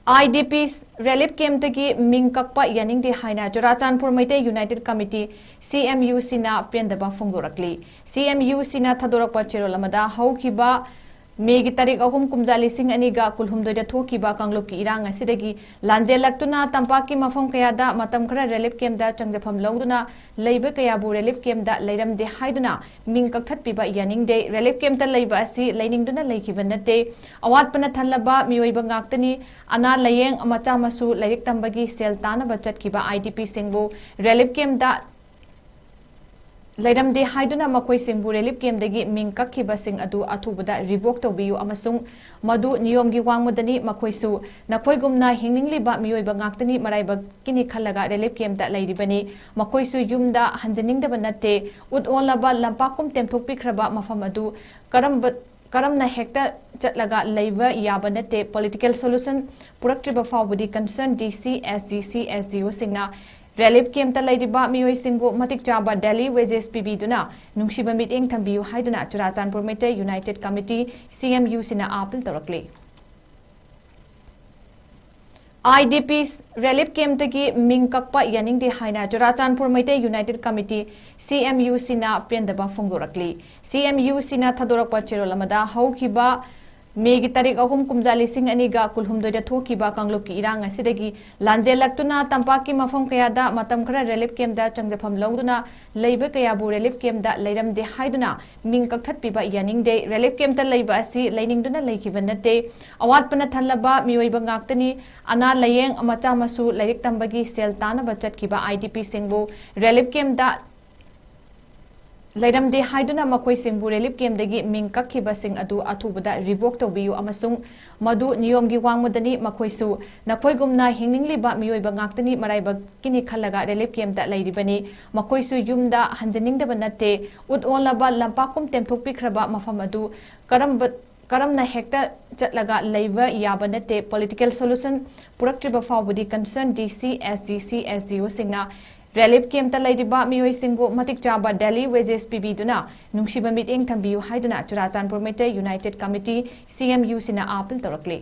IDPs relief camp tagi Ming Kakpa yaning de Haina CHURACHANDPUR MEITEI United Committee CMU sina Pendaba Phongdorakli CMU sina Thadorakpa Cherolamada haukiba Megi tarik ahum kumjali sing aniga kulhumdoida thokiba kangloki irang asidagi lanjelaktuna tampaki mafam kayada matam khara relief camp da changjafam lawduna leiba kayabu relief camp da leiram de haiduna Ming kakthat piba yaning de relief camp da leiba asi leiningduna leikiba nate awat pana thalaba miyoiba ngaktani ana layeng amacha masu laik tambagi sel tana bachat kiba IDP singbu relief camp da Lairam de haiduna makoi singbu relief camp dagi Ming kakkiba sing adu athubada revoke tawbiyu amasung madu niyom gi wangmudani makoi su nakoi gumna hingningliba miyoiba ngaktani maraiba kini khallaga relief camp da lairibani makoi su yumda hanjaningdaba natte udolaba lampakum temthokpikhraba mafam adu karamna hekta chatlaga leiba yaba natte political solution puraktriba fawbudi concern DC SDC SDO singna Relief camp ta laidiba miyoi singbu matik chaba Delhi wages PB duna nungsiba meeting thambiyu haiduna CHURACHANDPUR MEITEI United Committee CMU sina appeal torakli IDPs relief camp tagi Ming Kakpa yaning de Haina CHURACHANDPUR MEITEI United Committee CMU sina Pendaba Phongdorakli CMU sina Thadorakpa Cherolamada haukiba Megi tarik ahum kumjali sing aniga kulhumdoida thokiba kangloki irang asidagi lanjelaktuna tampaki mafam kayada matam khara relief camp da changjafam lawduna leiba kayabu relief camp da leiram de haiduna Ming kakthat piba yaning de relief camp da leiba asi leiningduna leikiba nate awat pana thalaba miyoiba ngaktani ana layeng amacha masu laik tambagi sel tana bachat kiba IDP singbu relief camp da Lairam de haiduna makoi singbu relief camp dagi Ming kakkiba sing adu athubada revoke tawbiyu amasung madu niyom gi wangmudani makoi su nakoi gumna hingningliba miyoiba ngaktani maraiba kini khallaga relief camp da lairibani makoi su yumda hanjaningdaba natte udolaba lampakum temthokpikhraba mafam adu karamna hekta chatlaga leiba yaba natte political solution puraktriba fawbudi concern DC SDC SDO singna Relief camp ta laidiba miyoi singbu matik chaba Delhi wages PB duna nungsiba meeting thambiyu haiduna CHURACHANDPUR MEITEI United Committee CMU sina appeal torakli